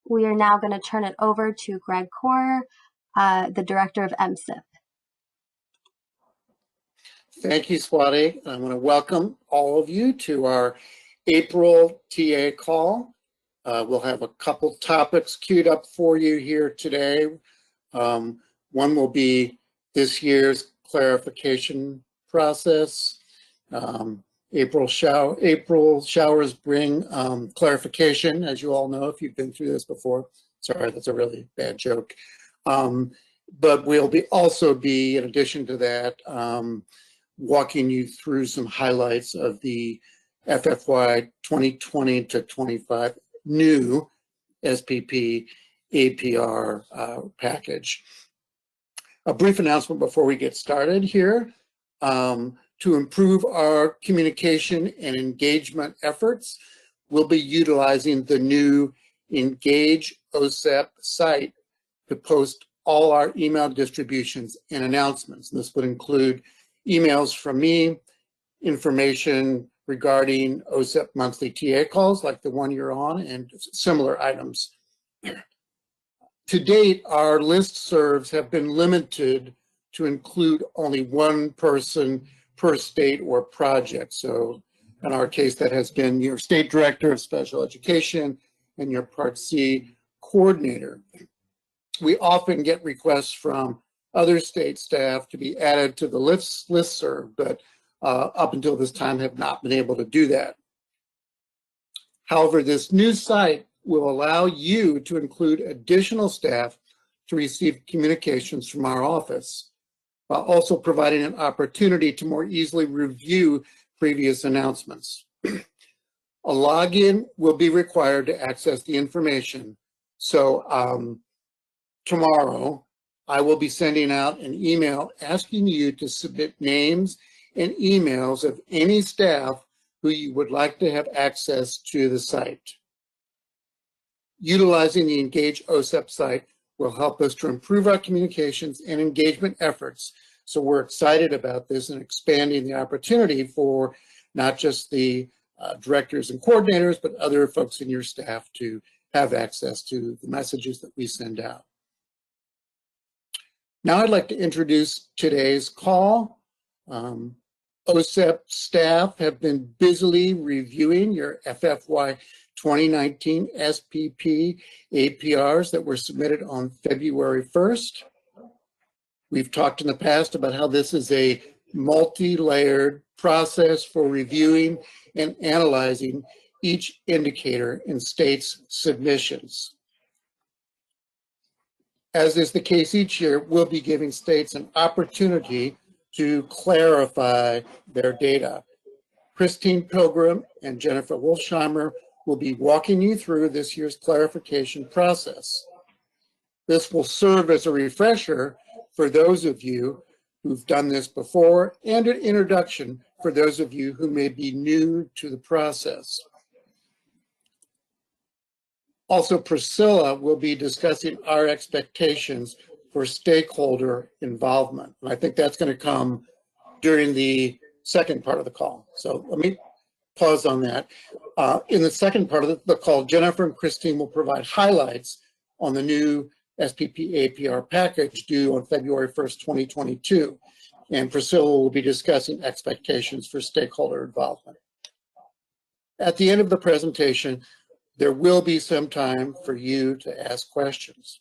We are now going to turn it over to Greg Core, the Director of MSIP. Thank you, Swati. I want to welcome all of you to our April TA call. We'll have a couple topics queued up for you here today. One will be this year's clarification process. April showers bring clarification, as you all know if you've been through this before. Sorry, that's a really bad joke. But we'll also be, in addition to that, walking you through some highlights of the FFY 2020 to 25 new SPP APR package. A brief announcement before we get started here. To improve our communication and engagement efforts, we'll be utilizing the new Engage OSEP site to post all our email distributions and announcements. This would include emails from me, information regarding OSEP monthly TA calls like the one you're on, and similar items. To date, our listservs have been limited to include only one person per state or project. So in our case, that has been your state director of special education and your Part C coordinator. We often get requests from other state staff to be added to the listserv, but up until this time have not been able to do that. However, this new site will allow you to include additional staff to receive communications from our office, while also providing an opportunity to more easily review previous announcements. A login will be required to access the information. So tomorrow, I will be sending out an email asking you to submit names and emails of any staff who you would like to have access to the site. Utilizing the Engage OSEP site will help us to improve our communications and engagement efforts. So we're excited about this and expanding the opportunity for not just the directors and coordinators, but other folks in your staff to have access to the messages that we send out. Now I'd like to introduce today's call. OSEP staff have been busily reviewing your FFY 2019 SPP APRs that were submitted on February 1st. We've talked in the past about how this is a multi-layered process for reviewing and analyzing each indicator in states' submissions. As is the case each year, we'll be giving states an opportunity to clarify their data. Christine Pilgrim and Jennifer Wolfsheimer will be walking you through this year's clarification process. This will serve as a refresher for those of you who've done this before and an introduction for those of you who may be new to the process. Also, Priscilla will be discussing our expectations for stakeholder involvement. And I think that's going to come during the second part of the call. So let me pause on that. In the second part of the call, Jennifer and Christine will provide highlights on the new SPP APR package due on February 1st, 2022. And Priscilla will be discussing expectations for stakeholder involvement. At the end of the presentation, there will be some time for you to ask questions.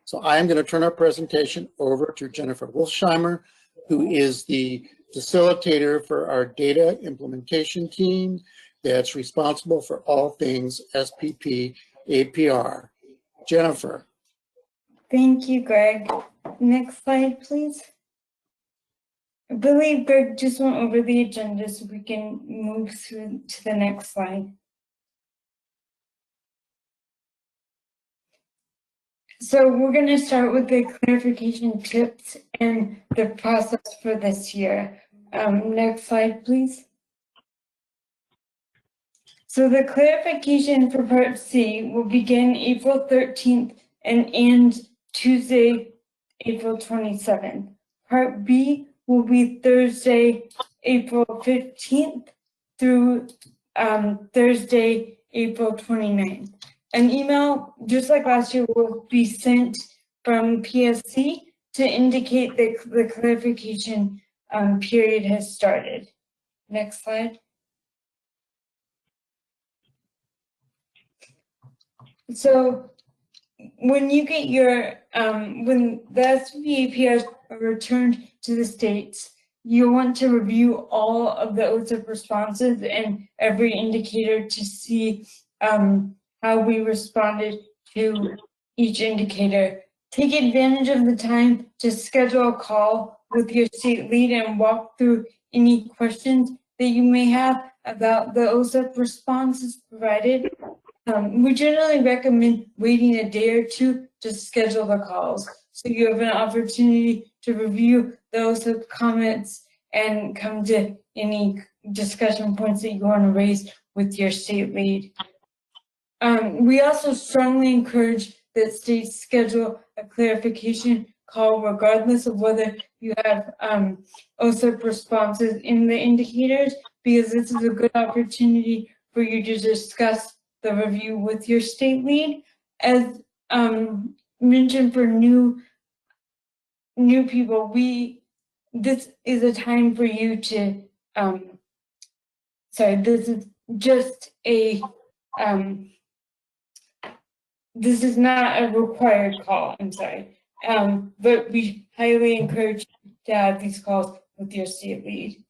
So I am going to turn our presentation over to Jennifer Wolfsheimer, who is the facilitator for our data implementation team that's responsible for all things SPP APR. Jennifer. Thank you, Greg. Next slide, please. I believe Greg just went over the agenda, so we can move through to the next slide. So we're going to start with the clarification tips and the process for this year. Next slide, please. So the clarification for Part C will begin April 13th and end Tuesday, April 27th. Part B will be Thursday, April 15th through Thursday, April 29th. An email, just like last year, will be sent from PSC to indicate that the clarification period has started. Next slide. So when you get your, when the SPP APRs are returned to the states, you want to review all of the OSEP responses and every indicator to see how we responded to each indicator. Take advantage of the time to schedule a call with your state lead and walk through any questions that you may have about the OSEP responses provided. We generally recommend waiting a day or two to schedule the calls, so you have an opportunity to review those comments and come to any discussion points that you want to raise with your state lead. We also strongly encourage that states schedule a clarification call regardless of whether you have OSEP responses in the indicators, because this is a good opportunity for you to discuss the review with your state lead. As mentioned for new people, this is a time for you to this is just a this is not a required call, I'm sorry. But we highly encourage you to have these calls with your state lead.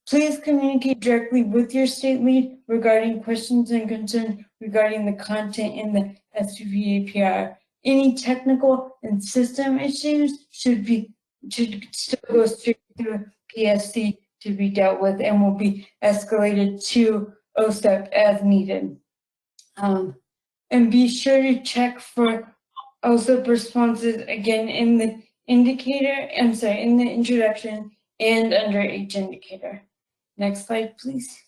Please communicate directly with your state lead regarding questions and concerns regarding the content in the SPP APR. Any technical and system issues should still go straight through PSC to be dealt with and will be escalated to OSEP as needed. And be sure to check for OSEP responses again in the indicator, in the introduction and under each indicator. Next slide, please.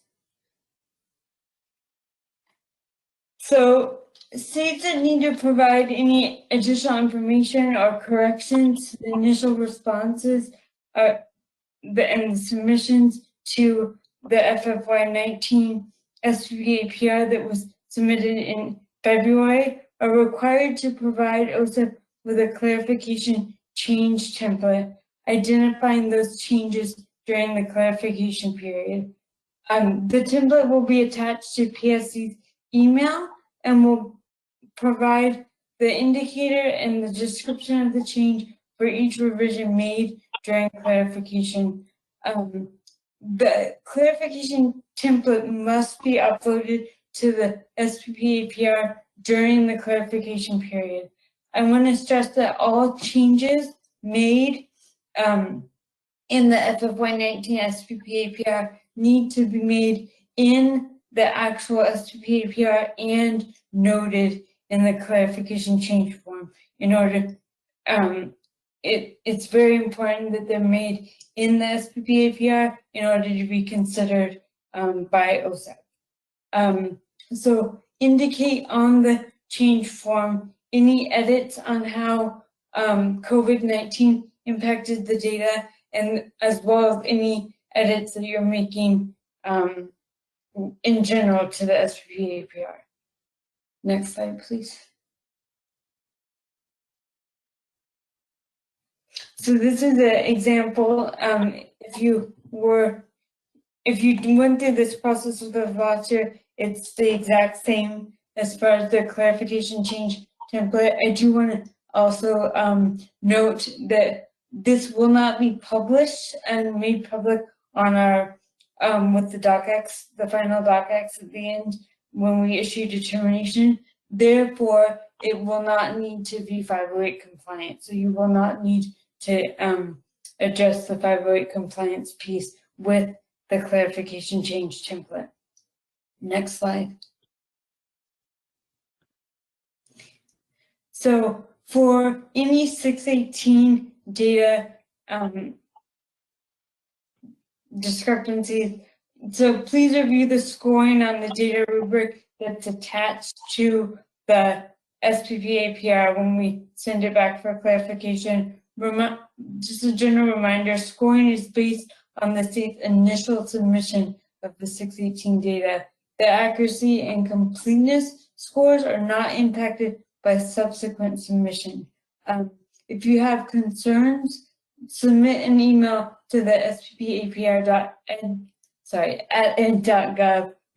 So states that need to provide any additional information or corrections to the initial responses and the submissions to the FFY19 SPP APR that was submitted in February are required to provide OSEP with a clarification change template, identifying those changes during the clarification period. The template will be attached to PSC's email and will provide the indicator and the description of the change for each revision made during clarification. The clarification template must be uploaded to the SPP APR during the clarification period. I want to stress that all changes made in the FFY19 SPP APR need to be made in the actual SPP APR and noted in the clarification change form in order, it's very important that they're made in the SPP APR in order to be considered by OSEP. So indicate on the change form any edits on how COVID-19 impacted the data, and as well as any edits that you're making in general to the SPP APR. Next slide, please. So this is an example. If you went through this process with us last year, it's the exact same as far as the clarification change template. I do want to also note that this will not be published and made public on our with the docx, the final docx at the end when we issue determination. Therefore, it will not need to be 508 compliant. So you will not need to address the 508 compliance piece with the clarification change template. Next slide. So for any 618 data discrepancies, so please review the scoring on the data rubric that's attached to the SPP APR when we send it back for clarification. Just a general reminder, scoring is based on the state's initial submission of the 618 data, The accuracy and completeness scores are not impacted by subsequent submission. If you have concerns, submit an email to the sppapr.ed.gov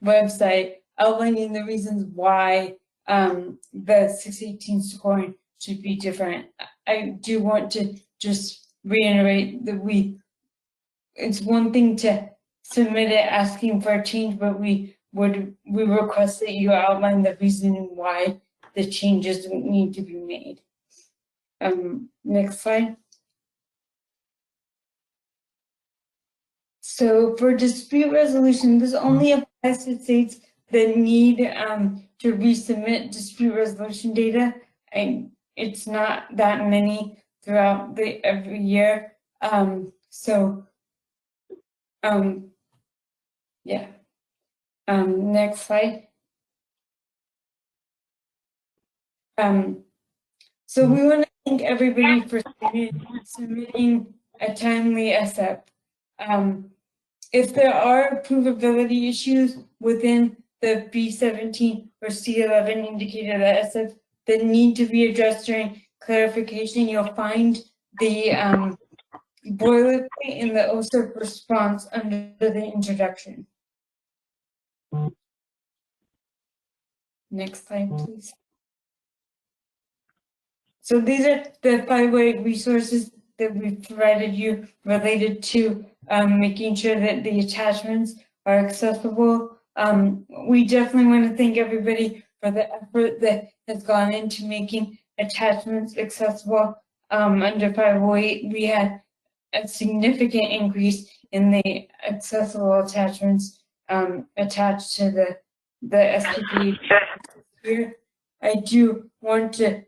website outlining the reasons why the 618 scoring should be different. I do want to just reiterate that it's one thing to submit it asking for a change, but we request that you outline the reason why the changes need to be made. Next slide. So for dispute resolution, this only applies to states that need to resubmit dispute resolution data, and it's not that many throughout every year. Yeah. Next slide. So we want to thank everybody for submitting a timely OSEP. If there are provability issues within the B17 or C11 indicated OSEP that need to be addressed during clarification, you'll find the boilerplate in the OSEP response under the introduction. Next slide, please. So these are the 5 resources that we've provided you related to making sure that the attachments are accessible. We definitely want to thank everybody for the effort that has gone into making attachments accessible. Under 508, we had a significant increase in the accessible attachments attached to the SPP here. I do want to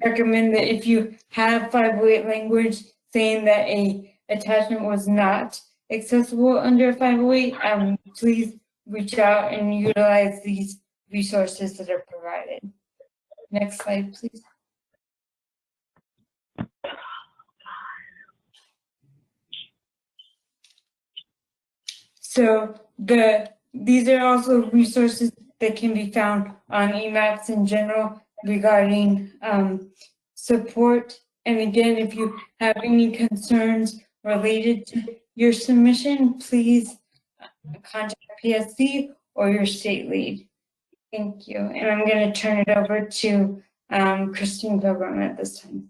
recommend that if you have 508 language saying that a attachment was not accessible under 508, please reach out and utilize these resources that are provided. Next slide, please. So these are also resources that can be found on EMAPS in general regarding support. And again, if you have any concerns related to your submission, please contact PSC or your state lead. Thank you. And I'm going to turn it over to Christine Pilgrim at this time.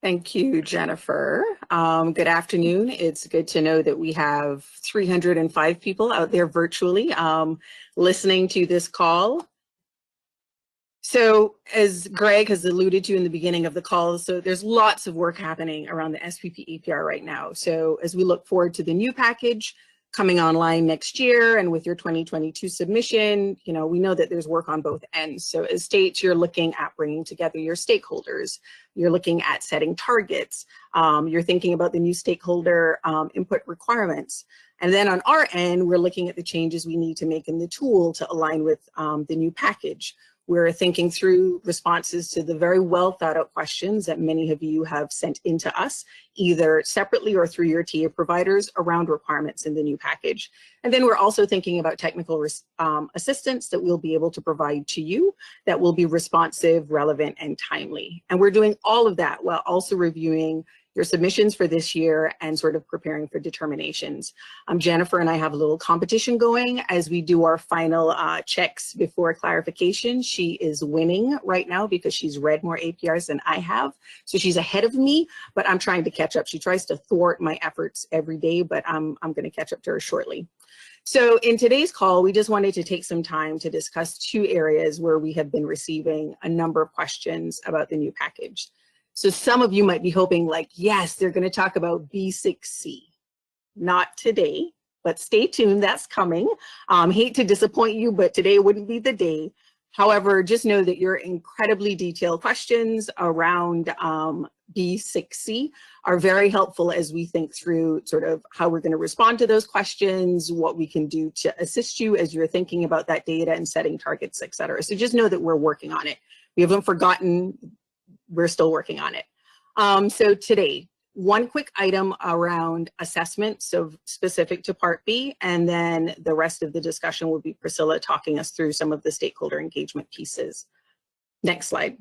Thank you, Jennifer. Good afternoon. It's good to know that we have 305 people out there virtually listening to this call. So as Greg has alluded to in the beginning of the call, so there's lots of work happening around the SPP APR right now. So as we look forward to the new package coming online next year and with your 2022 submission, you know, we know that there's work on both ends. So as states, you're looking at bringing together your stakeholders. You're looking at setting targets. You're thinking about the new stakeholder input requirements. And then on our end, we're looking at the changes we need to make in the tool to align with the new package. We're thinking through responses to the very well thought out questions that many of you have sent into us, either separately or through your TA providers around requirements in the new package. And then we're also thinking about technical assistance that we'll be able to provide to you that will be responsive, relevant, and timely. And we're doing all of that while also reviewing your submissions for this year and sort of preparing for determinations. Jennifer and I have a little competition going as we do our final checks before clarification. She is winning right now because she's read more APRs than I have. So she's ahead of me, but I'm trying to catch up. She tries to thwart my efforts every day, but I'm going to catch up to her shortly. So in today's call, we just wanted to take some time to discuss 2 areas where we have been receiving a number of questions about the new package. So some of you might be hoping like, yes, they're going to talk about B6C. Not today, but stay tuned, that's coming. Hate to disappoint you, but today wouldn't be the day. However, just know that your incredibly detailed questions around B6C are very helpful as we think through sort of how we're going to respond to those questions, what we can do to assist you as you're thinking about that data and setting targets, et cetera. So just know that we're working on it. We haven't forgotten. We're still working on it. So today, one quick item around assessment, so specific to Part B, and then the rest of the discussion will be Priscilla talking us through some of the stakeholder engagement pieces. Next slide.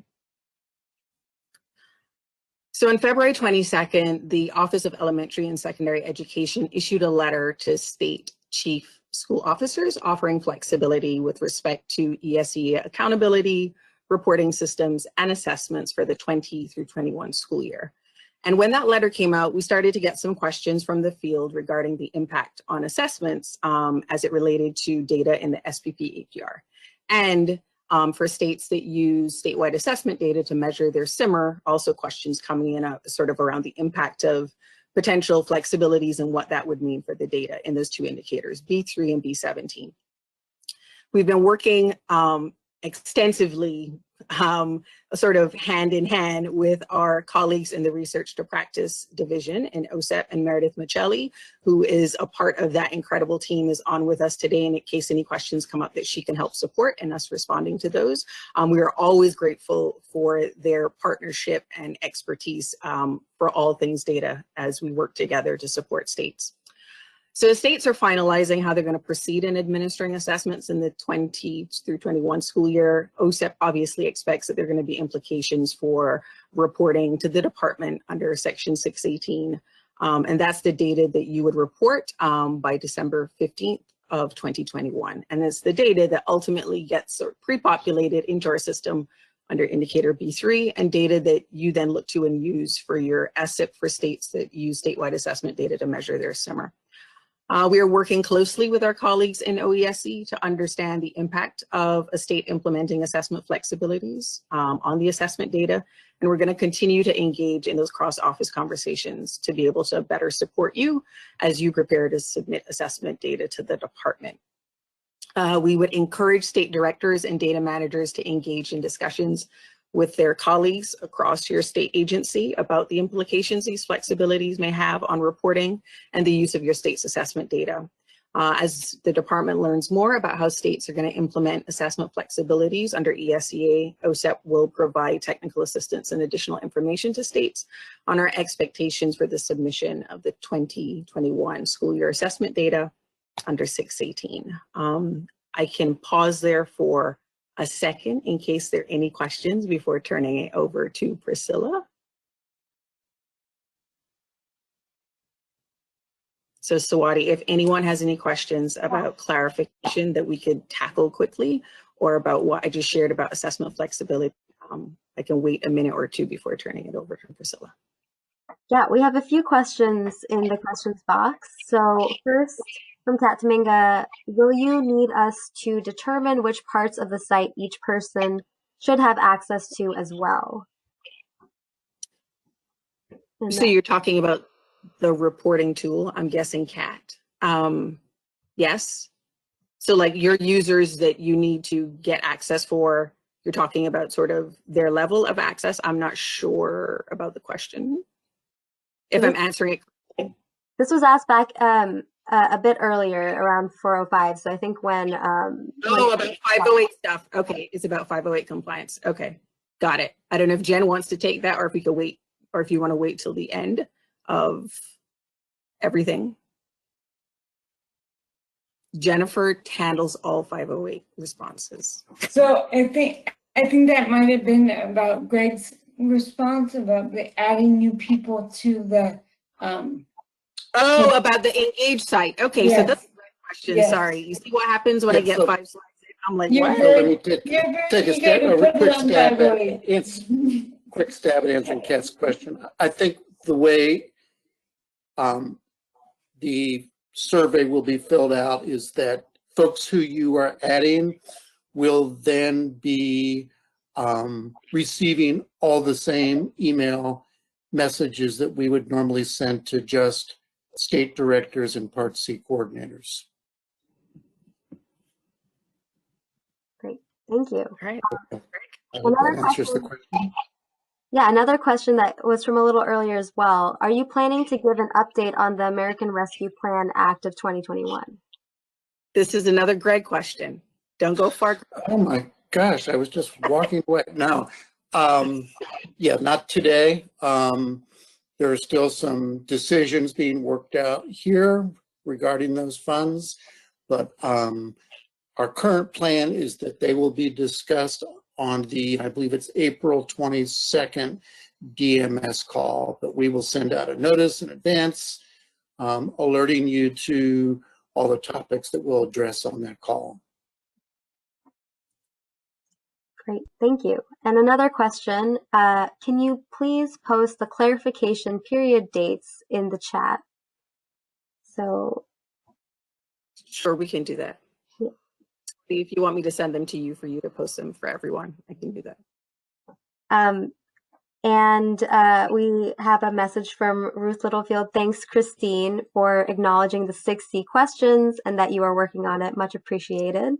So on February 22nd, the Office of Elementary and Secondary Education issued a letter to state chief school officers offering flexibility with respect to ESE accountability, reporting systems, and assessments for the 20 through 21 school year. And when that letter came out, we started to get some questions from the field regarding the impact on assessments as it related to data in the SPP APR. And for states that use statewide assessment data to measure their SIMR, also questions coming in sort of around the impact of potential flexibilities and what that would mean for the data in those two indicators, B3 and B17. We've been working extensively sort of hand in hand with our colleagues in the Research to Practice division in OSEP, and Meredith Michelli, who is a part of that incredible team, is on with us today, and in case any questions come up that she can help support and us responding to those. We are always grateful for their partnership and expertise for all things data as we work together to support states. So states are finalizing how they're going to proceed in administering assessments in the 20 through 21 school year. OSEP obviously expects that there are going to be implications for reporting to the department under Section 618. And that's the data that you would report by December 15th of 2021. And it's the data that ultimately gets sort of pre-populated into our system under indicator B3, and data that you then look to and use for your SIP for states that use statewide assessment data to measure their SIMR. We are working closely with our colleagues in OESE to understand the impact of a state implementing assessment flexibilities on the assessment data. And we're going to continue to engage in those cross-office conversations to be able to better support you as you prepare to submit assessment data to the department. We would encourage state directors and data managers to engage in discussions with their colleagues across your state agency about the implications these flexibilities may have on reporting and the use of your state's assessment data. As the department learns more about how states are going to implement assessment flexibilities under ESEA, OSEP will provide technical assistance and additional information to states on our expectations for the submission of the 2021 school year assessment data under 618. I can pause there for a second in case there are any questions before turning it over to Priscilla. So Swati, if anyone has any questions about clarification that we could tackle quickly, or about what I just shared about assessment flexibility, I can wait a minute or two before turning it over to Priscilla. Yeah, we have a few questions in the questions box. So first, from Kat Dominga, will you need us to determine which parts of the site each person should have access to as well? So you're talking about the reporting tool, I'm guessing, Kat. Yes. So like your users that you need to get access for, you're talking about sort of their level of access. I'm not sure about the question, if I'm answering it correctly. This was asked back a bit earlier, around 4:05. So I think when about 508 stuff. Okay, it's about 508 compliance. Okay, got it. I don't know if Jen wants to take that, or if we could wait, or if you want to wait till the end of everything. Jennifer handles all 508 responses. So I think that might have been about Greg's response about the adding new people to the about the Engage site. Okay, yes. So that's a great question. Yes. Sorry. You see what happens when I get 5 slides in? I'm like, You're what? very, Let me take a step, quick stab at answering Kat's question. I think the way the survey will be filled out is that folks who you are adding will then be receiving all the same email messages that we would normally send to just state directors and Part C coordinators. Great, thank you. All right. I hope that answers the question. Yeah, another question that was from a little earlier as well. Are you planning to give an update on the American Rescue Plan Act of 2021? This is another Greg question. Don't go far. Oh my gosh, I was just walking away. No, yeah, not today. There are still some decisions being worked out here regarding those funds, but our current plan is that they will be discussed on the, I believe it's April 22nd DMS call, but we will send out a notice in advance alerting you to all the topics that we'll address on that call. Great, thank you. And another question, can you please post the clarification period dates in the chat? So. Sure, we can do that. Yeah. If you want me to send them to you for you to post them for everyone, I can do that. And we have a message from Ruth Littlefield. Thanks, Christine, for acknowledging the 6C questions and that you are working on it. Much appreciated.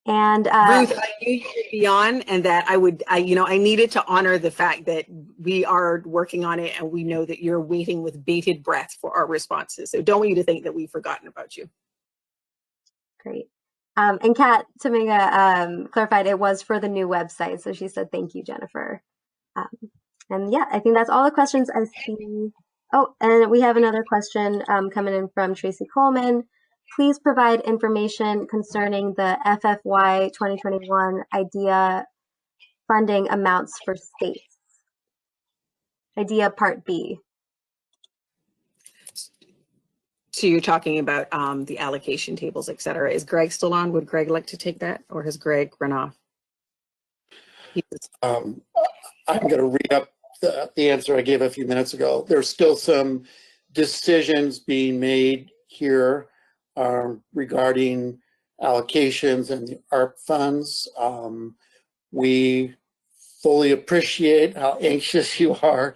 And Ruth, I knew you would be on, and that I needed to honor the fact that we are working on it, and we know that you're waiting with bated breath for our responses. So don't want you to think that we've forgotten about you. Great. And Kat Tominga clarified it was for the new website. So she said, thank you, Jennifer. And yeah, I think that's all the questions I see. Oh, and we have another question coming in from Tracy Coleman. Please provide information concerning the FFY 2021 IDEA funding amounts for states. IDEA Part B. So you're talking about the allocation tables, et cetera. Is Greg still on? Would Greg like to take that, or has Greg run off? I'm going to read up the answer I gave a few minutes ago. There's still some decisions being made here regarding allocations and the ARP funds. We fully appreciate how anxious you are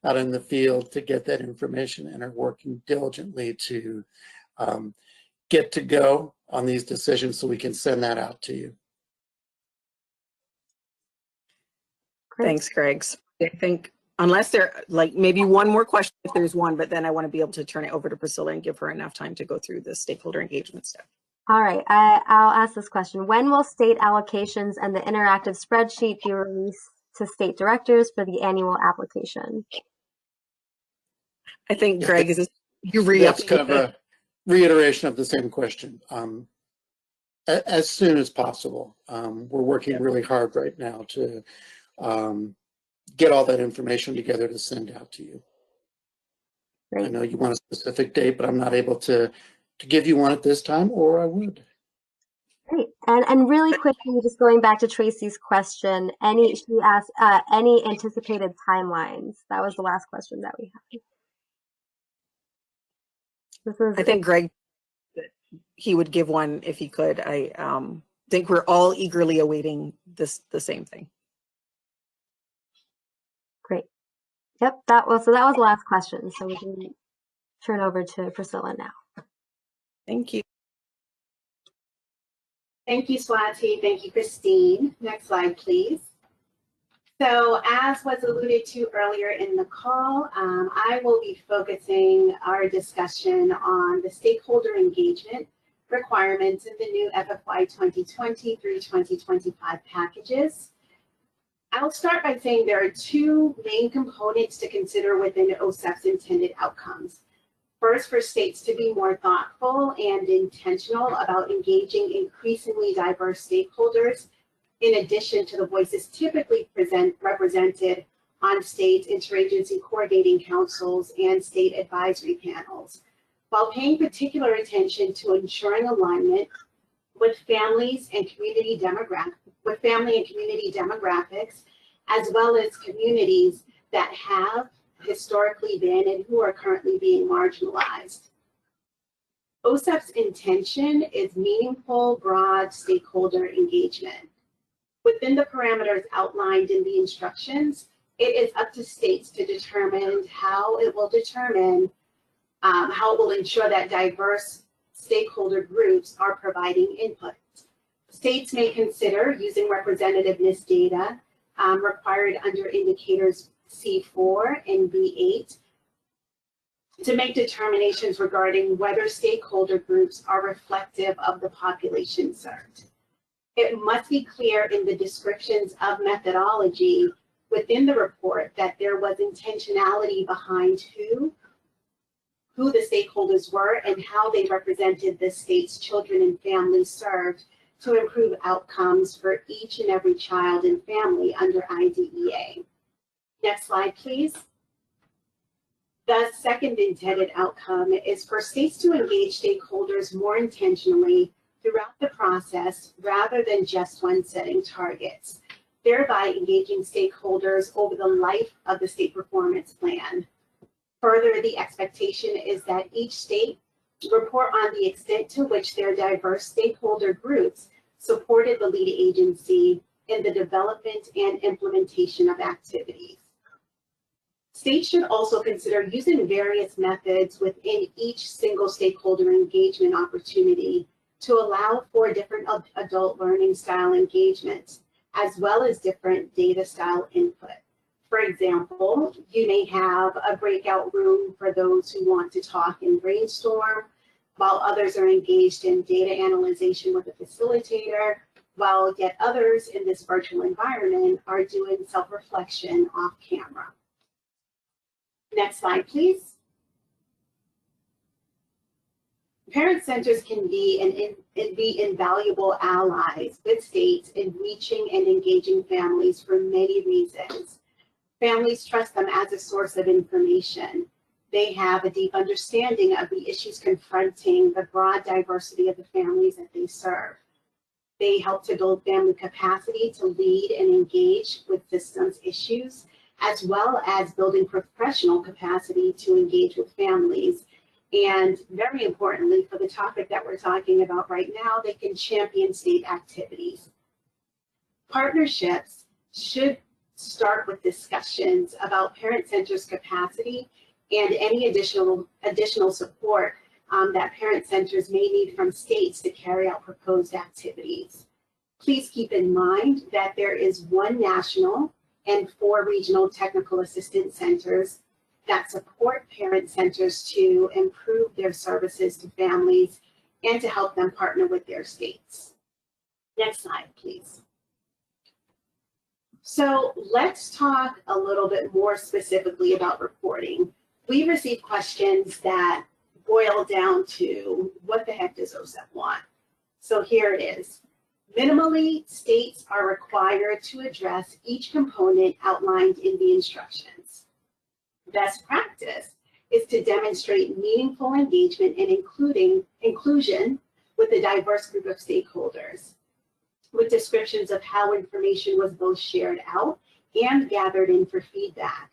out in the field to get that information and are working diligently to get to go on these decisions so we can send that out to you. Great. Thanks, Greg. I think unless there, like maybe one more question if there's one, but then I want to be able to turn it over to Priscilla and give her enough time to go through the stakeholder engagement stuff. All right, I'll ask this question. When will state allocations and the interactive spreadsheet be released to state directors for the annual application? I think Greg is That's kind of a reiteration of the same question. As soon as possible. We're working really hard right now to get all that information together to send out to you. Great. I know you want a specific date, but I'm not able to give you one at this time, or I would. Great. And really quickly, just going back to Tracy's question, she asked any anticipated timelines. That was the last question that we had. I think Greg, he would give one if he could. I think we're all eagerly awaiting the same thing. Great. Yep, that was the last question. So we can turn over to Priscilla now. Thank you. Thank you, Swati. Thank you, Christine. Next slide, please. So as was alluded to earlier in the call, I will be focusing our discussion on the stakeholder engagement requirements in the new FFY 2020 through 2025 packages. I'll start by saying there are two main components to consider within OSEP's intended outcomes. First, for states to be more thoughtful and intentional about engaging increasingly diverse stakeholders, in addition to the voices typically represented on state interagency coordinating councils and state advisory panels, while paying particular attention to ensuring alignment with family and community demographics, as well as communities that have historically been and who are currently being marginalized. OSEP's intention is meaningful, broad stakeholder engagement. Within the parameters outlined in the instructions, it is up to states to determine how it will ensure that diverse stakeholder groups are providing input. States may consider using representativeness data required under indicators C4 and B8 to make determinations regarding whether stakeholder groups are reflective of the population served. It must be clear in the descriptions of methodology within the report that there was intentionality behind who the stakeholders were and how they represented the state's children and families served to improve outcomes for each and every child and family under IDEA. Next slide, please. The second intended outcome is for states to engage stakeholders more intentionally throughout the process rather than just when setting targets, thereby engaging stakeholders over the life of the state performance plan. Further, the expectation is that each state report on the extent to which their diverse stakeholder groups supported the lead agency in the development and implementation of activities. States should also consider using various methods within each single stakeholder engagement opportunity to allow for different adult learning style engagements, as well as different data style input. For example, you may have a breakout room for those who want to talk and brainstorm, while others are engaged in data analyzation with a facilitator, while yet others in this virtual environment are doing self-reflection off camera. Next slide, please. Parent centers can be invaluable allies with states in reaching and engaging families for many reasons. Families trust them as a source of information. They have a deep understanding of the issues confronting the broad diversity of the families that they serve. They help to build family capacity to lead and engage with systems issues, as well as building professional capacity to engage with families. And very importantly, for the topic that we're talking about right now, they can champion state activities. Partnerships should start with discussions about parent centers' capacity and any additional support that parent centers may need from states to carry out proposed activities. Please keep in mind that there is one national and 4 regional technical assistance centers that support parent centers to improve their services to families and to help them partner with their states. Next slide, please. So let's talk a little bit more specifically about reporting. We received questions that boil down to what the heck does OSEP want? So here it is. Minimally, states are required to address each component outlined in the instructions. Best practice is to demonstrate meaningful engagement and inclusion with a diverse group of stakeholders, with descriptions of how information was both shared out and gathered in for feedback,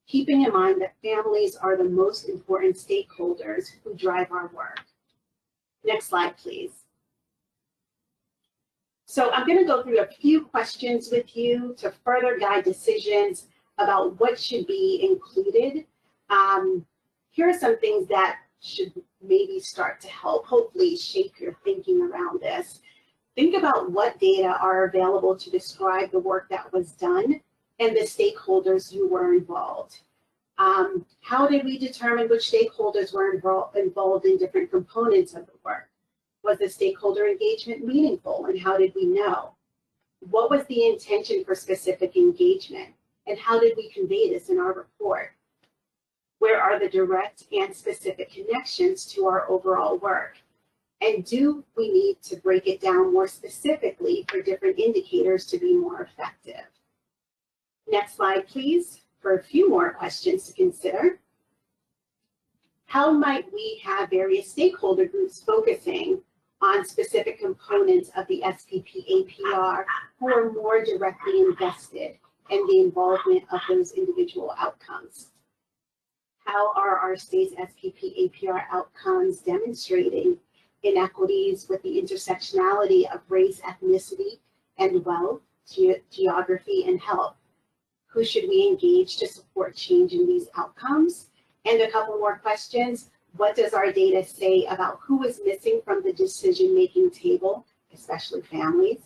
keeping in mind that families are the most important stakeholders who drive our work. Next slide, please. So I'm going to go through a few questions with you to further guide decisions about what should be included. Here are some things that should maybe start to help, hopefully shape your thinking around this. Think about what data are available to describe the work that was done and the stakeholders who were involved. How did we determine which stakeholders were involved in different components of the work? Was the stakeholder engagement meaningful, and how did we know? What was the intention for specific engagement, and how did we convey this in our report? Where are the direct and specific connections to our overall work? And do we need to break it down more specifically for different indicators to be more effective? Next slide, please, for a few more questions to consider. How might we have various stakeholder groups focusing on specific components of the SPP APR who are more directly invested in the involvement of those individual outcomes? How are our state's SPP APR outcomes demonstrating inequities with the intersectionality of race, ethnicity, and wealth, geography, and health? Who should we engage to support change in these outcomes? And a couple more questions. What does our data say about who is missing from the decision-making table, especially families?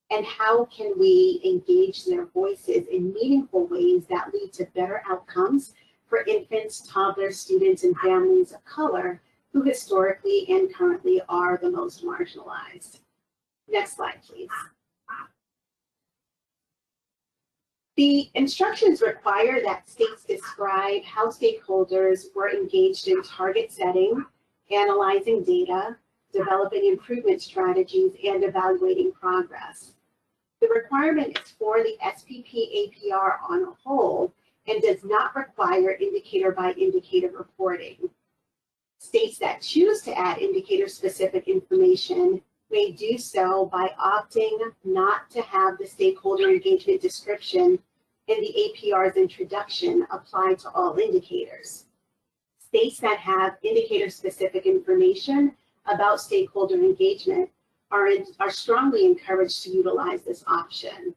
And how can we engage their voices in meaningful ways that lead to better outcomes for infants, toddlers, students, and families of color who historically and currently are the most marginalized? Next slide, please. The instructions require that states describe how stakeholders were engaged in target setting, analyzing data, developing improvement strategies, and evaluating progress. The requirement is for the SPP APR on a whole and does not require indicator by indicator reporting. States that choose to add indicator-specific information may do so by opting not to have the stakeholder engagement description in the APR's introduction apply to all indicators. States that have indicator-specific information about stakeholder engagement are strongly encouraged to utilize this option.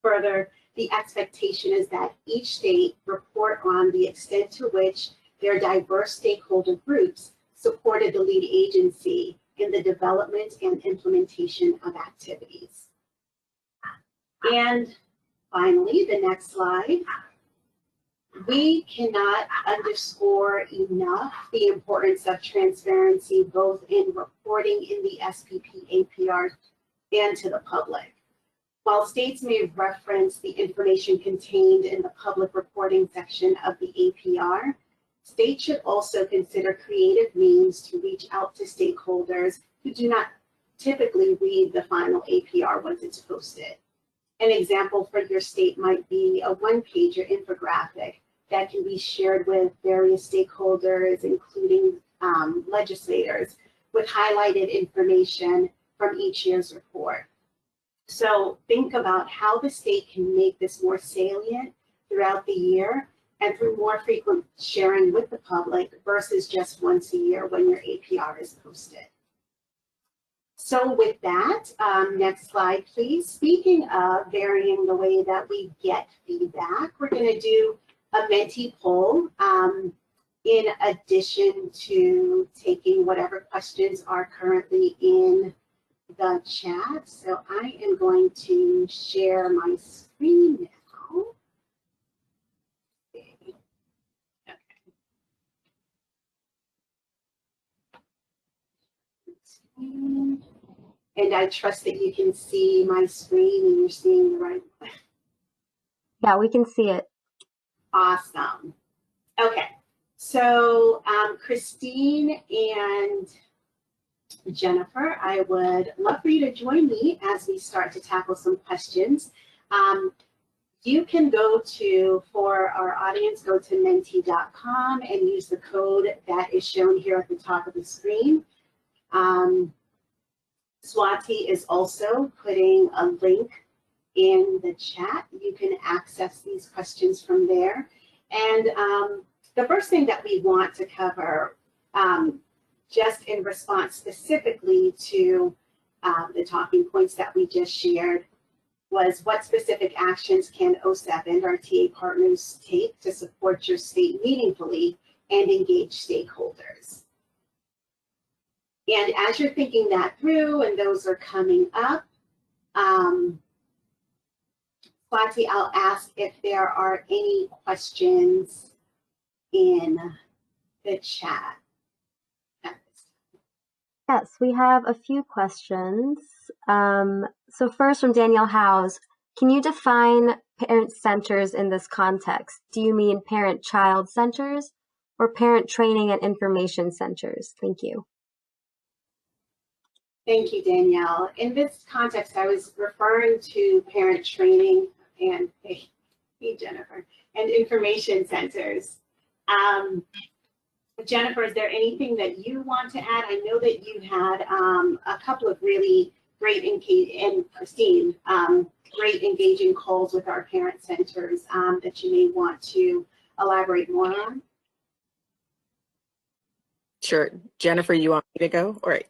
Further, the expectation is that each state report on the extent to which their diverse stakeholder groups supported the lead agency in the development and implementation of activities. And finally, the next slide. We cannot underscore enough the importance of transparency, both in reporting in the SPP APR and to the public. While states may reference the information contained in the public reporting section of the APR, states should also consider creative means to reach out to stakeholders who do not typically read the final APR once it's posted. An example for your state might be a one-pager infographic that can be shared with various stakeholders, including legislators, with highlighted information from each year's report. So think about how the state can make this more salient throughout the year and through more frequent sharing with the public versus just once a year when your APR is posted. So with that, next slide, please. Speaking of varying the way that we get feedback, we're going to do a Mentee Poll in addition to taking whatever questions are currently in the chat. So I am going to share my screen now. Okay. And I trust that you can see my screen and you're seeing the right one. Yeah, we can see it. Awesome. Okay, so Christine and Jennifer, I would love for you to join me as we start to tackle some questions. You can go to, for our audience, go to mentee.com and use the code that is shown here at the top of the screen. Swati is also putting a link in the chat. You can access these questions from there. And the first thing that we want to cover, just in response specifically to the talking points that we just shared, was what specific actions can OSEP and our TA partners take to support your state meaningfully and engage stakeholders. And as you're thinking that through, and those are coming up, Swati, I'll ask if there are any questions in the chat. Yes, we have a few questions. So first from Danielle Howes, can you define parent centers in this context? Do you mean parent-child centers or parent training and information centers? Thank you. Thank you, Danielle. In this context, I was referring to parent training and, hey Jennifer, and information centers. Jennifer, is there anything that you want to add? I know that you had a couple of really great, and Christine, great engaging calls with our parent centers that you may want to elaborate more on. Sure. Jennifer, you want me to go? All right.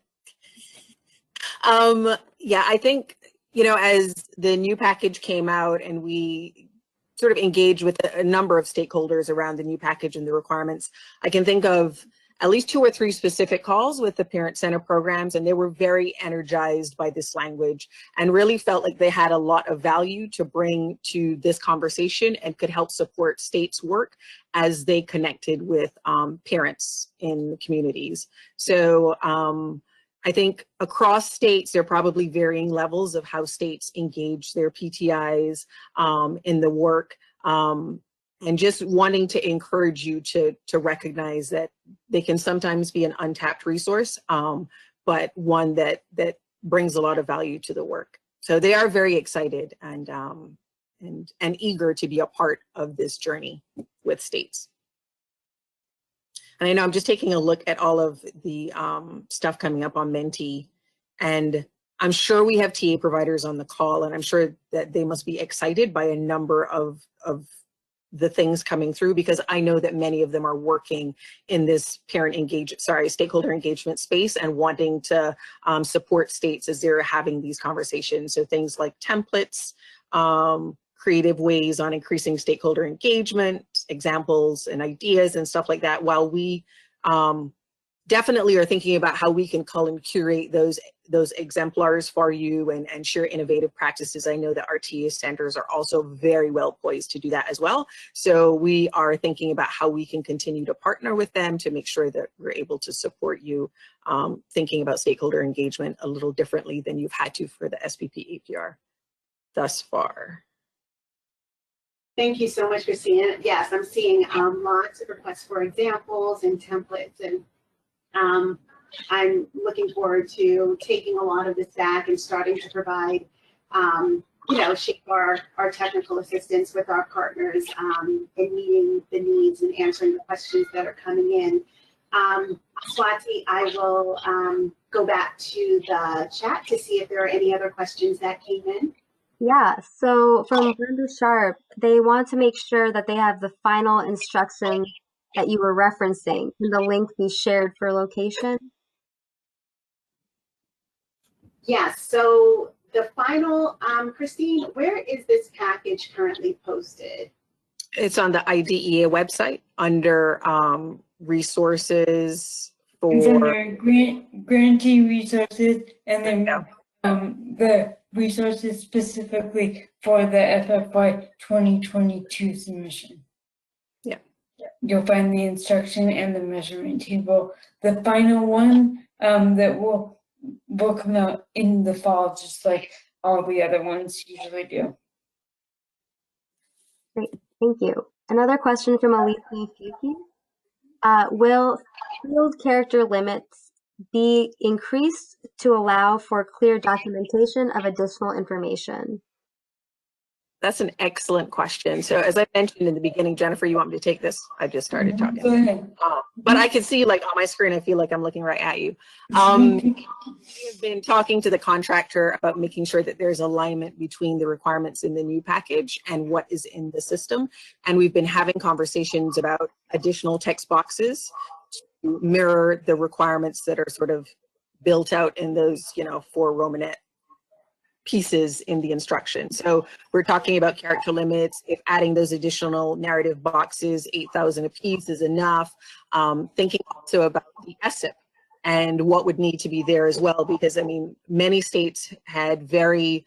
Yeah, I think, you know, as the new package came out and we sort of engaged with a number of stakeholders around the new package and the requirements, I can think of at least 2 or 3 specific calls with the parent center programs, and they were very energized by this language and really felt like they had a lot of value to bring to this conversation and could help support states' work as they connected with parents in the communities. So I think across states, there are probably varying levels of how states engage their PTIs in the work. And just wanting to encourage you to recognize that they can sometimes be an untapped resource, but one that brings a lot of value to the work. So they are very excited and eager to be a part of this journey with states. And I know I'm just taking a look at all of the stuff coming up on Mentee, and I'm sure we have TA providers on the call, and I'm sure that they must be excited by a number of the things coming through, because I know that many of them are working in this stakeholder engagement space and wanting to support states as they're having these conversations. So things like templates, creative ways on increasing stakeholder engagement, examples and ideas and stuff like that, while we definitely are thinking about how we can cull and curate those exemplars for you and share innovative practices. I know that our TA centers are also very well poised to do that as well. So we are thinking about how we can continue to partner with them to make sure that we're able to support you thinking about stakeholder engagement a little differently than you've had to for the SPP APR thus far. Thank you so much, Christina. Yes, I'm seeing lots of requests for examples and templates, and I'm looking forward to taking a lot of this back and starting to provide, shape our technical assistance with our partners and meeting the needs and answering the questions that are coming in. Swati, I will go back to the chat to see if there are any other questions that came in. Yeah, so from Brenda Sharp, they want to make sure that they have the final instructions that you were referencing. Can the link be shared for location? Yes, so the final, Christine, where is this package currently posted? It's on the IDEA website under resources for... It's under grantee resources, and then the resources specifically for the FFY 2022 submission. Yeah. You'll find the instruction and the measurement table. The final one that will come out in the fall, just like all the other ones usually do. Great, thank you. Another question from Alicia Fuki. Will field character limits be increased to allow for clear documentation of additional information? That's an excellent question. So as I mentioned in the beginning, Jennifer, you want me to take this? I just started talking. Go ahead. But I can see, like, on my screen, I feel like I'm looking right at you. We have been talking to the contractor about making sure that there's alignment between the requirements in the new package and what is in the system. And we've been having conversations about additional text boxes to mirror the requirements that are sort of built out in those, 4 Romanet pieces in the instruction. So we're talking about character limits. If adding those additional narrative boxes, 8,000 a piece, is enough. Thinking also about the OSEP and what would need to be there as well, because many states had very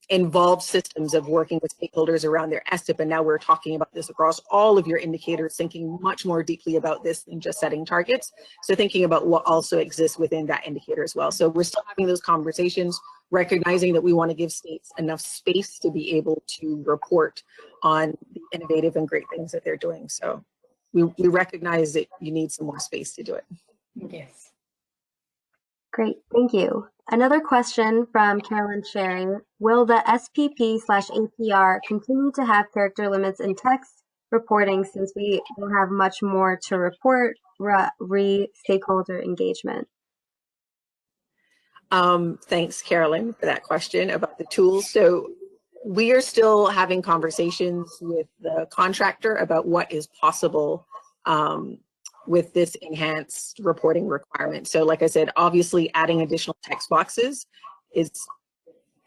involved systems of working with stakeholders around their OSEP, and now we're talking about this across all of your indicators, thinking much more deeply about this than just setting targets. So thinking about what also exists within that indicator as well. So we're still having those conversations, recognizing that we want to give states enough space to be able to report on the innovative and great things that they're doing. So we recognize that you need some more space to do it. Yes. Great, thank you. Another question from Carolyn Sherry. Will the SPP/APR continue to have character limits in text reporting since we will have much more to report re stakeholder engagement? Thanks, Carolyn, for that question about the tools. So we are still having conversations with the contractor about what is possible with this enhanced reporting requirement. So like I said, obviously adding additional text boxes is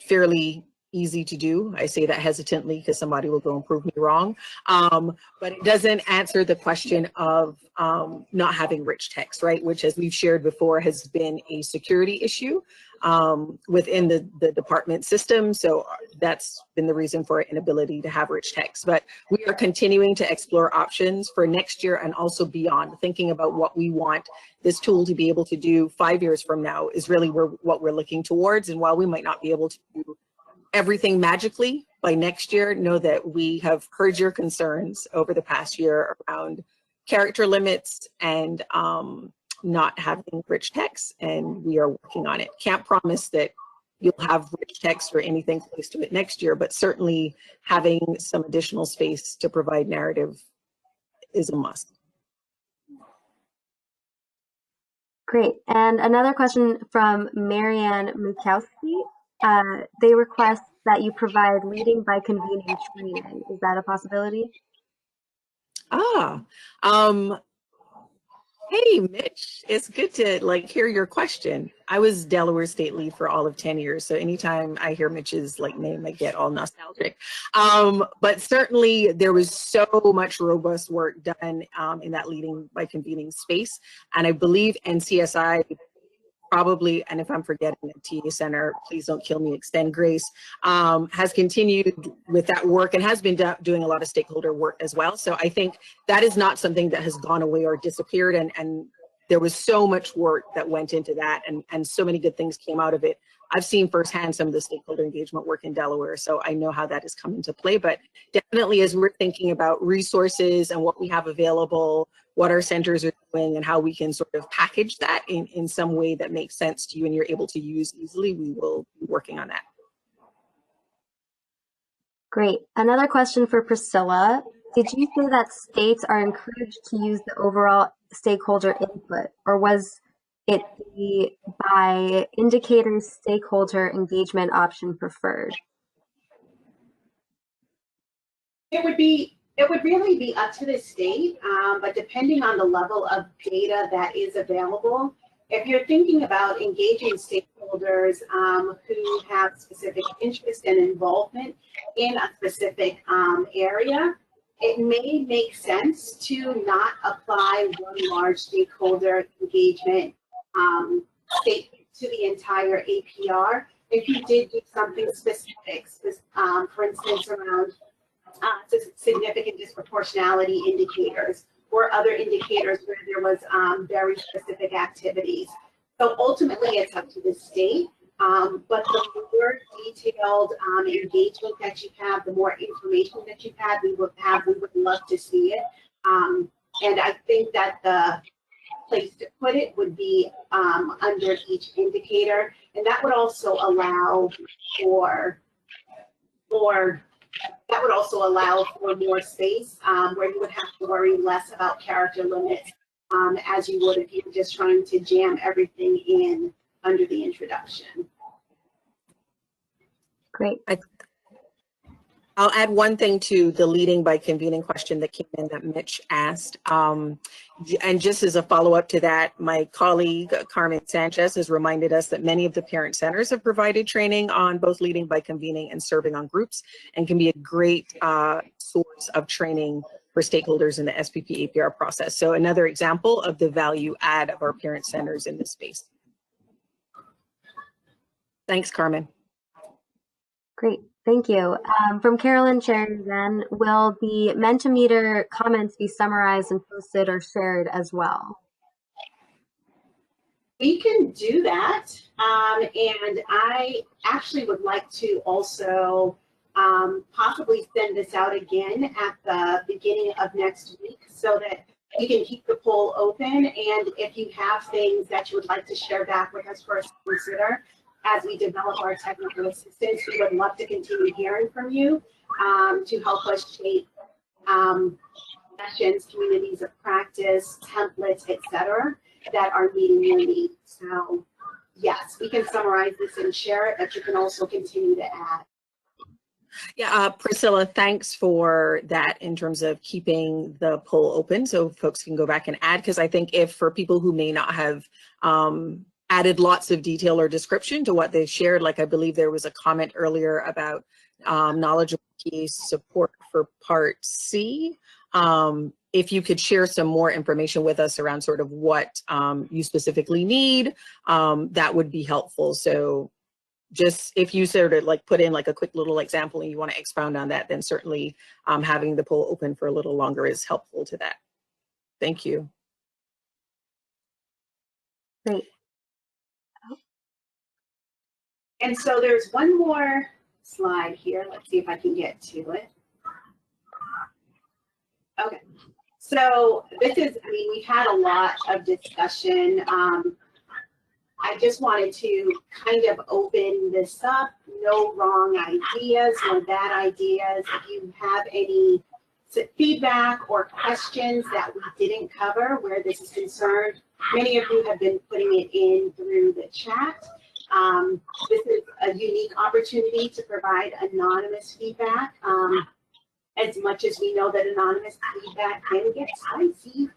fairly easy to do. I say that hesitantly because somebody will go and prove me wrong. But it doesn't answer the question of not having rich text, right? Which, as we've shared before, has been a security issue within the department system. So that's been the reason for our inability to have rich text. But we are continuing to explore options for next year and also beyond, thinking about what we want this tool to be able to do 5 years from now is really what we're looking towards. And while we might not be able to do everything magically by next year, know that we have heard your concerns over the past year around character limits and not having rich text, and we are working on it. Can't promise that you'll have rich text or anything close to it next year, but certainly having some additional space to provide narrative is a must. Great. And another question from Marianne Mukowski. They request that you provide leading by convening training. Is that a possibility? Hey, Mitch, it's good to hear your question. I was Delaware State lead for all of 10 years. So anytime I hear Mitch's name, I get all nostalgic. But certainly there was so much robust work done in that leading by convening space. And I believe NCSI probably, and if I'm forgetting the TA Center, please don't kill me, extend grace, has continued with that work and has been doing a lot of stakeholder work as well. So I think that is not something that has gone away or disappeared. And there was so much work that went into that and so many good things came out of it. I've seen firsthand some of the stakeholder engagement work in Delaware, so I know how that has come into play. But definitely as we're thinking about resources and what we have available, what our centers are doing and how we can sort of package that in some way that makes sense to you and you're able to use easily, we will be working on that. Great. Another question for Priscilla. Did you say that states are encouraged to use the overall stakeholder input, or was it the by indicators stakeholder engagement option preferred? It would really be up to the state, but depending on the level of data that is available, if you're thinking about engaging stakeholders who have specific interest and involvement in a specific area, it may make sense to not apply one large stakeholder engagement statement to the entire APR. If you did do something specific, for instance, around significant disproportionality indicators or other indicators where there was very specific activities. So ultimately it's up to the state, but the more detailed engagement that you have, the more information that you have, we would love to see it. And I think that the place to put it would be under each indicator, and that would also allow for more space where you would have to worry less about character limits as you would if you were just trying to jam everything in under the introduction. Great. I'll add one thing to the leading by convening question that came in that Mitch asked. And just as a follow-up to that, my colleague Carmen Sanchez has reminded us that many of the parent centers have provided training on both leading by convening and serving on groups, and can be a great source of training for stakeholders in the SPP APR process. So another example of the value add of our parent centers in this space. Thanks, Carmen. Great. Thank you. From Carolyn Cherry then, will the Mentimeter comments be summarized and posted or shared as well? We can do that. And I actually would like to also possibly send this out again at the beginning of next week so that you can keep the poll open. And if you have things that you would like to share back with us for us to consider, as we develop our technical assistance, we would love to continue hearing from you to help us shape sessions, communities of practice, templates, etc., that are meeting your needs. So yes, we can summarize this and share it, but you can also continue to add. Yeah, Priscilla, thanks for that in terms of keeping the poll open so folks can go back and add, because I think if for people who may not have added lots of detail or description to what they shared, like I believe there was a comment earlier about knowledgeable PA support for Part C. If you could share some more information with us around sort of what you specifically need, that would be helpful. So just if you sort of like put in like a quick little example and you want to expound on that, then certainly having the poll open for a little longer is helpful to that. Thank you. Great. And so there's one more slide here. Let's see if I can get to it. Okay. So this is, I mean, we've had a lot of discussion. I just wanted to kind of open this up. No wrong ideas, no bad ideas. If you have any feedback or questions that we didn't cover where this is concerned, many of you have been putting it in through the chat. This is a unique opportunity to provide anonymous feedback. As much as we know that anonymous feedback can get spicy,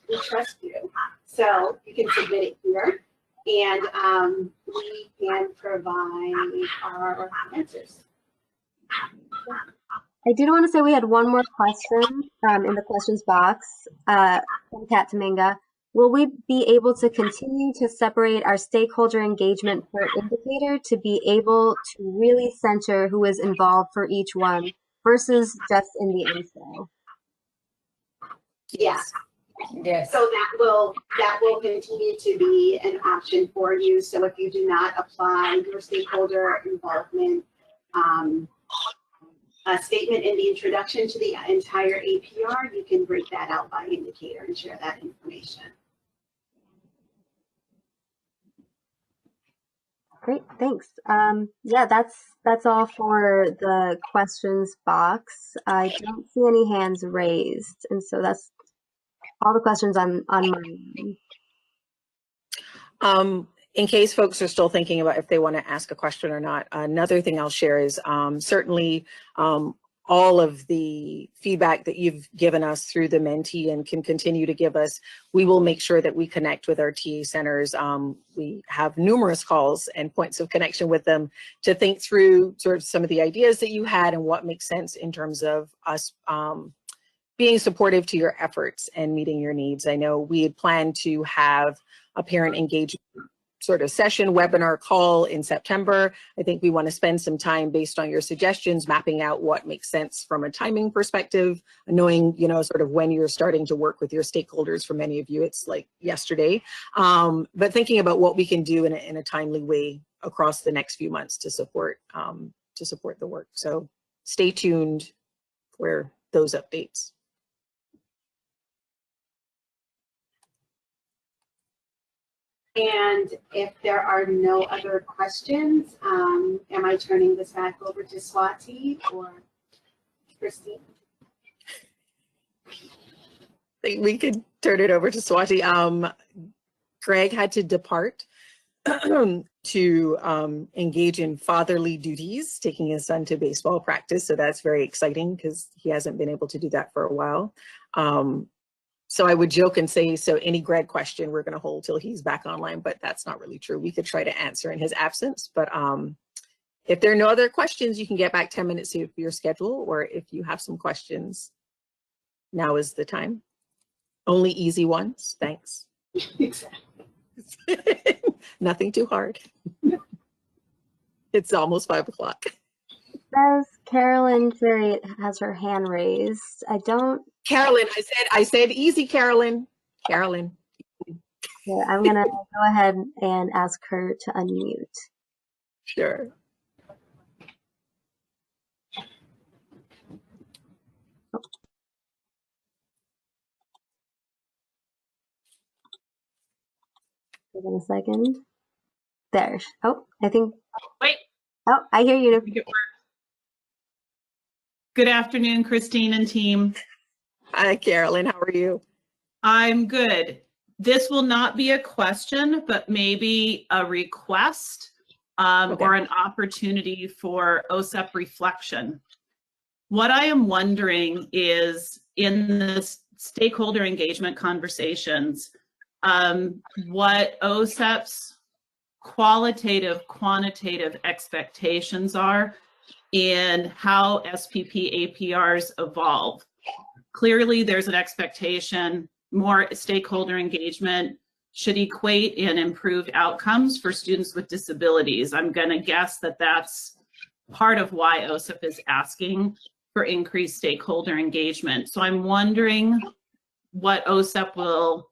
we trust you. So you can submit it here, and we can provide our answers. I did want to say we had one more question in the questions box from Kat Dominga. Will we be able to continue to separate our stakeholder engagement per indicator to be able to really center who is involved for each one versus just in the info? Yes. Yes. So that will continue to be an option for you. So if you do not apply your stakeholder involvement a statement in the introduction to the entire APR, you can break that out by indicator and share that information. Great, thanks. Yeah, that's all for the questions box. I don't see any hands raised, and so that's all the questions on my end. In case folks are still thinking about if they want to ask a question or not, another thing I'll share is certainly all of the feedback that you've given us through the Mentee and can continue to give us, we will make sure that we connect with our TA centers. We have numerous calls and points of connection with them to think through sort of some of the ideas that you had and what makes sense in terms of us being supportive to your efforts and meeting your needs. I know we had planned to have a parent engagement sort of session, webinar, call in September. I think we want to spend some time based on your suggestions, mapping out what makes sense from a timing perspective, knowing, you know, sort of when you're starting to work with your stakeholders. For many of you, it's like yesterday, but thinking about what we can do in a timely way across the next few months to support the work. So stay tuned for those updates. And if there are no other questions, am I turning this back over to Swati or Christine? I think we could turn it over to Swati. Greg had to depart to engage in fatherly duties, taking his son to baseball practice. So that's very exciting because he hasn't been able to do that for a while. So I would joke and say, so any Greg question we're going to hold till he's back online, but that's not really true. We could try to answer in his absence, but if there are no other questions, you can get back 10 minutes to your schedule, or if you have some questions, now is the time. Only easy ones, thanks. Exactly. Nothing too hard. It's almost 5 o'clock. Says Carolyn Ferry has her hand raised. I don't. Carolyn, I said easy, Carolyn. Carolyn. Yeah, I'm gonna go ahead and ask her to unmute. Sure. Give it a second. There. Oh, I think. Wait. Oh, I hear you. Good afternoon, Christine and team. Hi, Carolyn. How are you? I'm good. This will not be a question, but maybe a request or an opportunity for OSEP reflection. What I am wondering is, in the stakeholder engagement conversations, what OSEP's qualitative, quantitative expectations are in how SPP APRs evolve. Clearly, there's an expectation, more stakeholder engagement should equate in improved outcomes for students with disabilities. I'm going to guess that that's part of why OSEP is asking for increased stakeholder engagement. So I'm wondering what OSEP will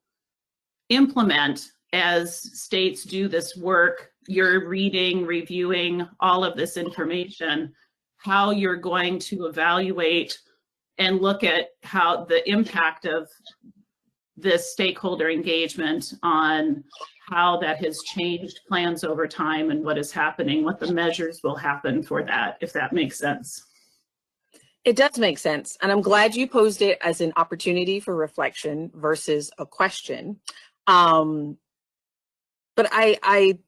implement as states do this work. You're reading, reviewing all of this information, how you're going to evaluate and look at how the impact of this stakeholder engagement on how that has changed plans over time and what is happening, what the measures will happen for that, if that makes sense. It does make sense. And I'm glad you posed it as an opportunity for reflection versus a question. But I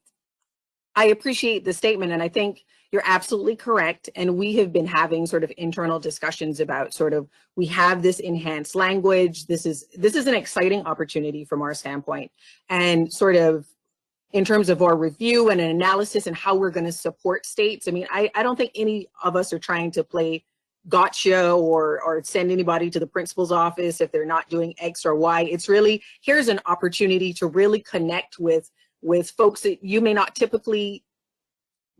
appreciate the statement, and I think you're absolutely correct. And we have been having sort of internal discussions about sort of, we have this enhanced language. This is an exciting opportunity from our standpoint, and sort of in terms of our review and an analysis and how we're going to support states. I mean, I don't think any of us are trying to play gotcha or send anybody to the principal's office if they're not doing X or Y. It's really, here's an opportunity to really connect with folks that you may not typically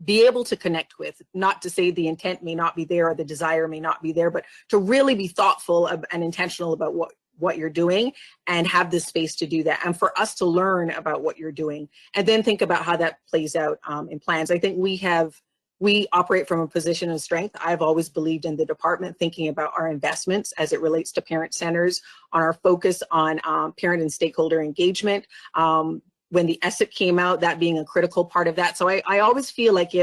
be able to connect with. Not to say the intent may not be there or the desire may not be there, but to really be thoughtful and intentional about what you're doing and have the space to do that. And for us to learn about what you're doing and then think about how that plays out in plans. I think we operate from a position of strength. I've always believed in the department thinking about our investments as it relates to parent centers, on our focus on parent and stakeholder engagement. When the OSEP came out, that being a critical part of that. So I always feel like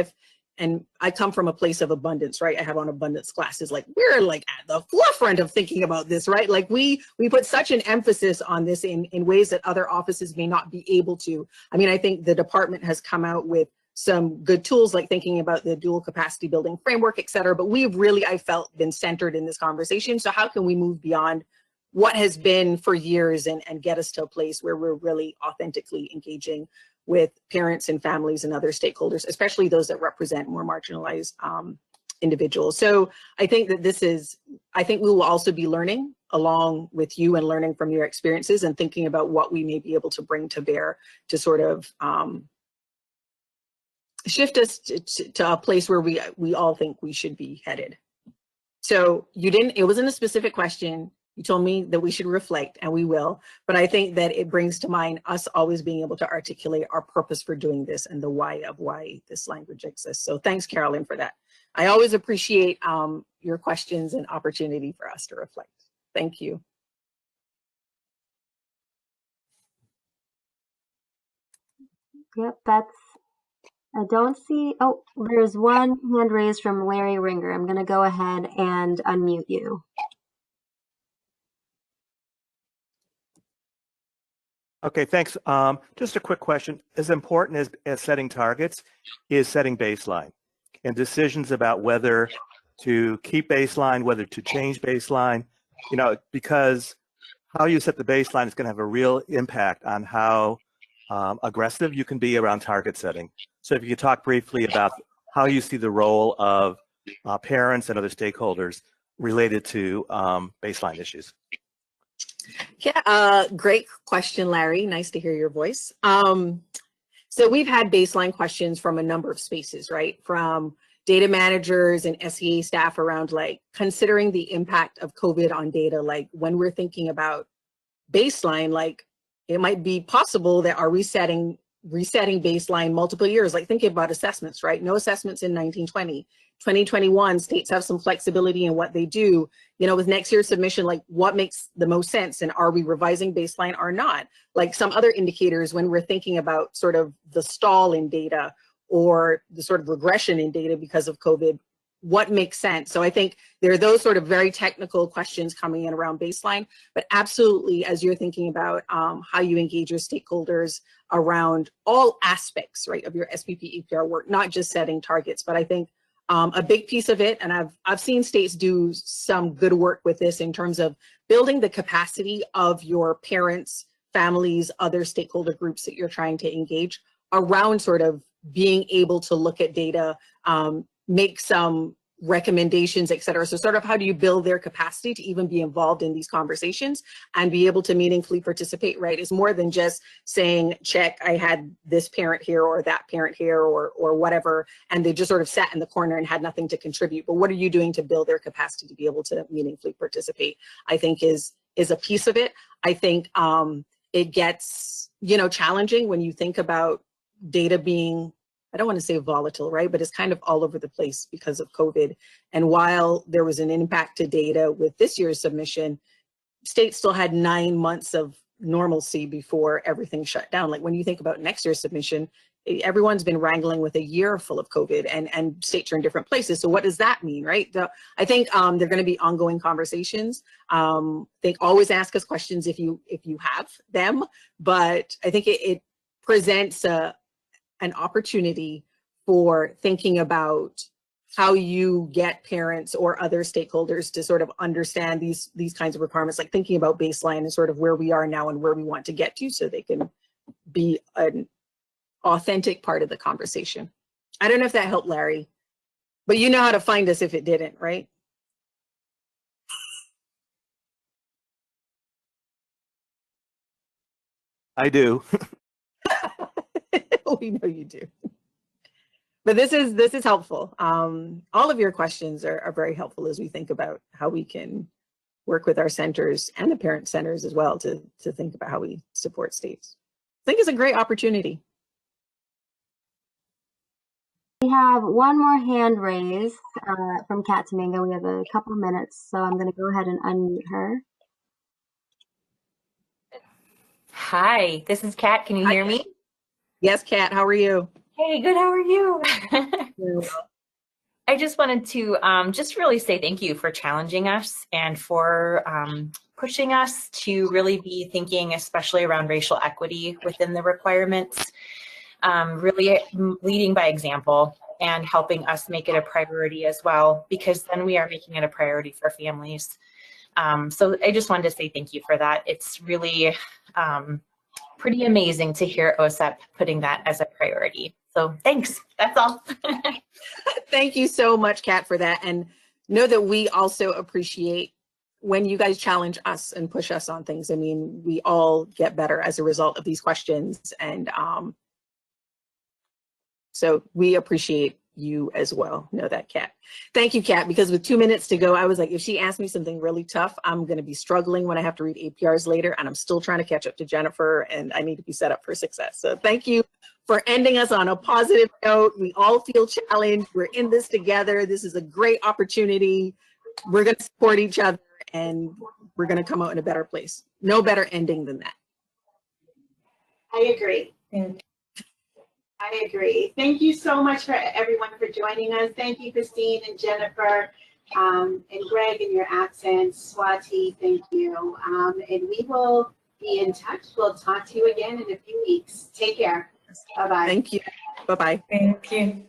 and I come from a place of abundance, right? I have on abundance classes, like we're like at the forefront of thinking about this, right? Like we put such an emphasis on this in ways that other offices may not be able to. I mean, I think the department has come out with some good tools, like thinking about the dual capacity building framework, et cetera. But we've really, I felt, been centered in this conversation. So how can we move beyond what has been for years and get us to a place where we're really authentically engaging with parents and families and other stakeholders, especially those that represent more marginalized individuals. So I think that I think we will also be learning along with you and learning from your experiences and thinking about what we may be able to bring to bear to sort of shift us to a place where we all think we should be headed. So it wasn't a specific question. You told me that we should reflect, and we will, but I think that it brings to mind us always being able to articulate our purpose for doing this and the why of why this language exists. So thanks, Carolyn, for that. I always appreciate your questions and opportunity for us to reflect. Thank you. Yep, I don't see, oh, there's one hand raised from Larry Ringer. I'm going to go ahead and unmute you. Okay, thanks. Just a quick question. As important as setting targets is setting baseline and decisions about whether to keep baseline, whether to change baseline, because how you set the baseline is going to have a real impact on how aggressive you can be around target setting. So if you could talk briefly about how you see the role of parents and other stakeholders related to baseline issues. Yeah, great question, Larry. Nice to hear your voice. So we've had baseline questions from a number of spaces, right? From data managers and SEA staff around like considering the impact of COVID on data. Like when we're thinking about baseline, like it might be possible that are resetting baseline multiple years, like thinking about assessments, right? No assessments in 1920. 2021, states have some flexibility in what they do, with next year's submission, like what makes the most sense, and are we revising baseline or not? Like some other indicators when we're thinking about sort of the stall in data or the sort of regression in data because of COVID, what makes sense? So I think there are those sort of very technical questions coming in around baseline, but absolutely, as you're thinking about how you engage your stakeholders around all aspects, right, of your SPP EPR work, not just setting targets, but I think a big piece of it, and I've seen states do some good work with this in terms of building the capacity of your parents, families, other stakeholder groups that you're trying to engage around sort of being able to look at data, make some recommendations, et cetera. So sort of how do you build their capacity to even be involved in these conversations and be able to meaningfully participate, right? Is more than just saying, check, I had this parent here or that parent here or whatever, and they just sort of sat in the corner and had nothing to contribute. But what are you doing to build their capacity to be able to meaningfully participate? I think is a piece of it. I think it gets, challenging when you think about data being, I don't want to say volatile, right? But it's kind of all over the place because of COVID. And while there was an impact to data with this year's submission, states still had 9 months of normalcy before everything shut down. Like when you think about next year's submission, everyone's been wrangling with a year full of COVID and states are in different places. So what does that mean, right? I think there are going to be ongoing conversations. They always ask us questions if you have them, but I think it presents an opportunity for thinking about how you get parents or other stakeholders to sort of understand these kinds of requirements, like thinking about baseline and sort of where we are now and where we want to get to so they can be an authentic part of the conversation. I don't know if that helped, Larry, but you know how to find us if it didn't, right? I do. We know you do. But this is helpful. All of your questions are very helpful as we think about how we can work with our centers and the parent centers as well to think about how we support states. I think it's a great opportunity. We have one more hand raised from Kat Domingo. We have a couple minutes, so I'm going to go ahead and unmute her. Hi, this is Kat. Can you hear me? Yes, Kat, how are you? Hey, good. How are you? I just wanted to just really say thank you for challenging us and for pushing us to really be thinking, especially around racial equity within the requirements, really leading by example and helping us make it a priority as well, because then we are making it a priority for families. So I just wanted to say thank you for that. It's really pretty amazing to hear OSEP putting that as a priority. So thanks, that's all. Thank you so much, Kat, for that. And know that we also appreciate when you guys challenge us and push us on things. I mean, we all get better as a result of these questions. And so we appreciate you as well. Know that, Kat. Thank you, Kat, because with 2 minutes to go, I was like, if she asks me something really tough, I'm going to be struggling when I have to read APRs later, and I'm still trying to catch up to Jennifer, and I need to be set up for success. So thank you for ending us on a positive note. We all feel challenged. We're in this together. This is a great opportunity. We're going to support each other, and we're going to come out in a better place. No better ending than that. I agree. I agree. Thank you so much for everyone for joining us. Thank you, Christine and Jennifer, and Greg in your absence. Swati, thank you. And we will be in touch. We'll talk to you again in a few weeks. Take care. Bye-bye. Thank you. Bye-bye. Thank you.